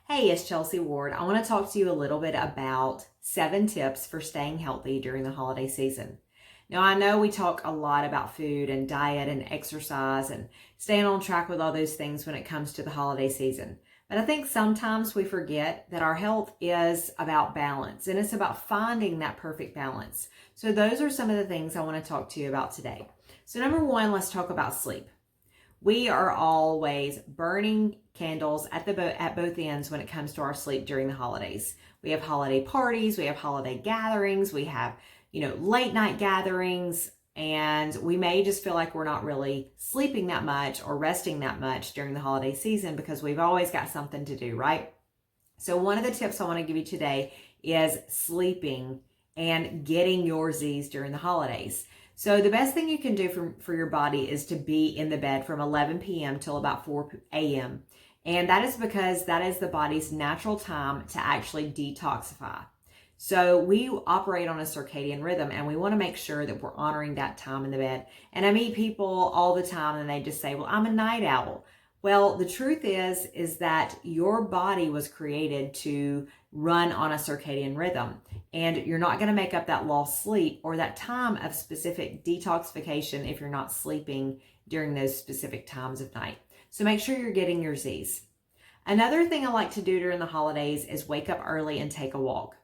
Hey, it's Chelsea Ward. I want to talk to you a little bit about 7 tips for staying healthy during the holiday season. Now, I know we talk a lot about food and diet and exercise and staying on track with all those things when it comes to the holiday season. But I think sometimes we forget that our health is about balance and it's about finding that perfect balance. So those are some of the things I want to talk to you about today. So number one, let's talk about sleep. We are always burning candles at both ends when it comes to our sleep during the holidays. We have holiday parties, we have holiday gatherings, we have, late night gatherings, and we may just feel like we're not really sleeping that much or resting that much during the holiday season because we've always got something to do, right? So one of the tips I want to give you today is sleeping and getting your Z's during the holidays. So the best thing you can do for your body is to be in the bed from 11 p.m. till about 4 a.m. And that is because that is the body's natural time to actually detoxify. So we operate on a circadian rhythm and we want to make sure that we're honoring that time in the bed. And I meet people all the time and they just say, well, I'm a night owl. Well, the truth is that your body was created to run on a circadian rhythm, and you're not going to make up that lost sleep or that time of specific detoxification if you're not sleeping during those specific times of night. So make sure you're getting your Z's. Another thing I like to do during the holidays is wake up early and take a walk.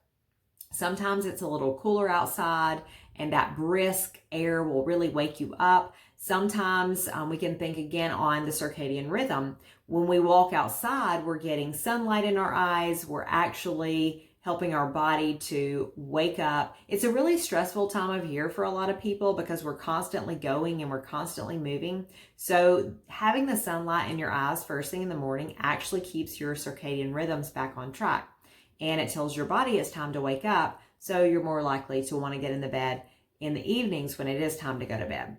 Sometimes it's a little cooler outside and that brisk air will really wake you up. Sometimes we can think again on the circadian rhythm. When we walk outside, we're getting sunlight in our eyes. We're actually helping our body to wake up. It's a really stressful time of year for a lot of people because we're constantly going and we're constantly moving. So having the sunlight in your eyes first thing in the morning actually keeps your circadian rhythms back on track. And it tells your body it's time to wake up, so you're more likely to want to get in the bed in the evenings when it is time to go to bed.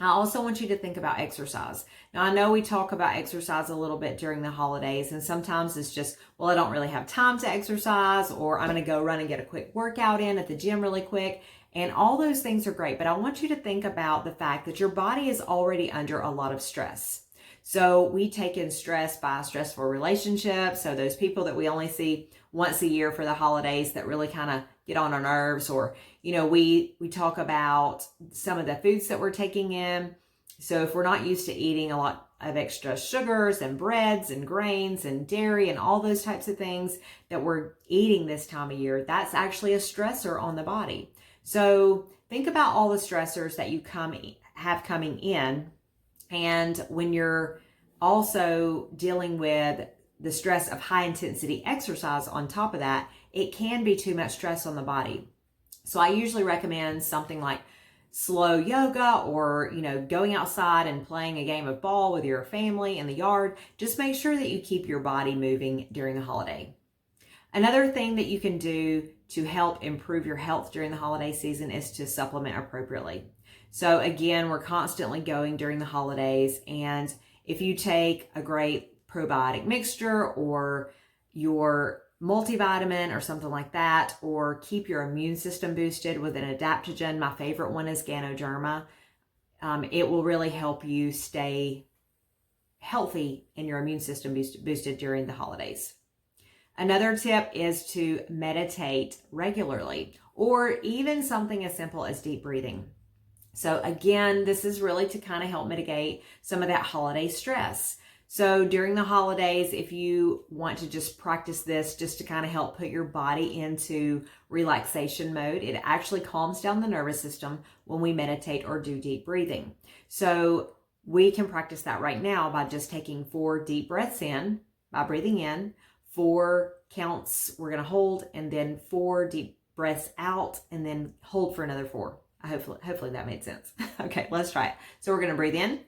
I also want you to think about exercise. Now, I know we talk about exercise a little bit during the holidays, and sometimes it's just, well, I don't really have time to exercise, or I'm going to go run and get a quick workout in at the gym really quick. And all those things are great, but I want you to think about the fact that your body is already under a lot of stress. So we take in stress by stressful relationships. So those people that we only see once a year for the holidays that really kind of get on our nerves, or, we talk about some of the foods that we're taking in. So if we're not used to eating a lot of extra sugars and breads and grains and dairy and all those types of things that we're eating this time of year, that's actually a stressor on the body. So think about all the stressors that you have coming in. And when you're also dealing with the stress of high intensity exercise on top of that, it can be too much stress on the body. So I usually recommend something like slow yoga or, going outside and playing a game of ball with your family in the yard. Just make sure that you keep your body moving during the holiday. Another thing that you can do to help improve your health during the holiday season is to supplement appropriately. So again, we're constantly going during the holidays, and if you take a great probiotic mixture or your multivitamin or something like that, or keep your immune system boosted with an adaptogen, my favorite one is Ganoderma, it will really help you stay healthy and your immune system boosted during the holidays. Another tip is to meditate regularly, or even something as simple as deep breathing. So again, this is really to kind of help mitigate some of that holiday stress. So during the holidays, if you want to just practice this just to kind of help put your body into relaxation mode, it actually calms down the nervous system when we meditate or do deep breathing. So we can practice that right now by just taking 4 deep breaths in, by breathing in, 4 counts we're going to hold, and then 4 deep breaths out, and then hold for another 4. Hopefully that made sense. Okay, let's try it. So we're going to breathe in,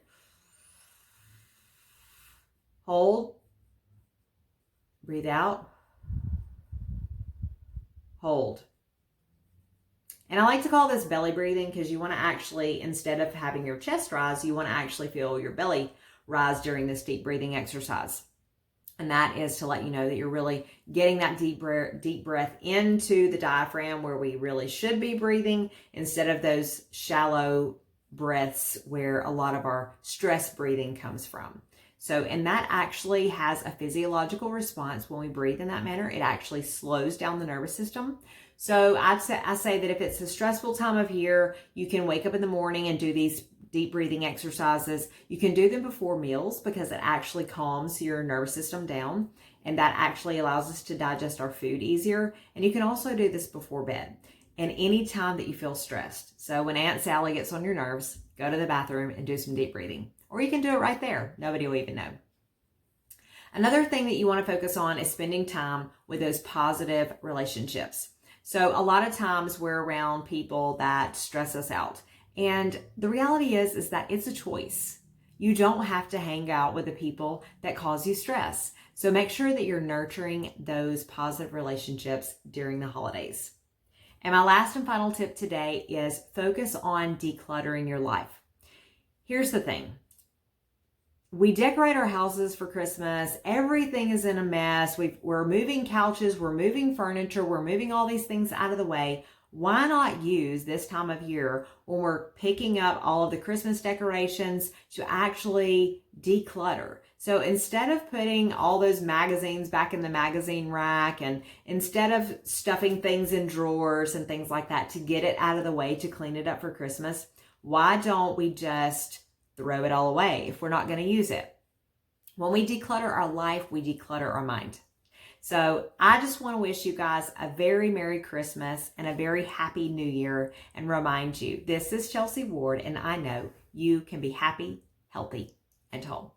hold, breathe out, hold. And I like to call this belly breathing because you want to actually, instead of having your chest rise, you want to actually feel your belly rise during this deep breathing exercise. And that is to let you know that you're really getting that deep breath into the diaphragm where we really should be breathing, instead of those shallow breaths where a lot of our stress breathing comes from. So, and that actually has a physiological response when we breathe in that manner. It actually slows down the nervous system. So I say that if it's a stressful time of year, you can wake up in the morning and do these deep breathing exercises. You can do them before meals because it actually calms your nervous system down, and that actually allows us to digest our food easier. And you can also do this before bed and any time that you feel stressed. So when Aunt Sally gets on your nerves, go to the bathroom and do some deep breathing. Or you can do it right there. Nobody will even know. Another thing that you want to focus on is spending time with those positive relationships. So a lot of times we're around people that stress us out. And the reality is that it's a choice. You don't have to hang out with the people that cause you stress. So make sure that you're nurturing those positive relationships during the holidays. And my last and final tip today is focus on decluttering your life. Here's the thing. We decorate our houses for Christmas. Everything is in a mess. We're moving couches, we're moving furniture, we're moving all these things out of the way. Why not use this time of year when we're picking up all of the Christmas decorations to actually declutter? So instead of putting all those magazines back in the magazine rack, and instead of stuffing things in drawers and things like that to get it out of the way to clean it up for Christmas, why don't we just throw it all away if we're not going to use it? When we declutter our life, we declutter our mind. So I just want to wish you guys a very Merry Christmas and a very Happy New Year, and remind you, this is Chelsea Ward, and I know you can be happy, healthy, and whole.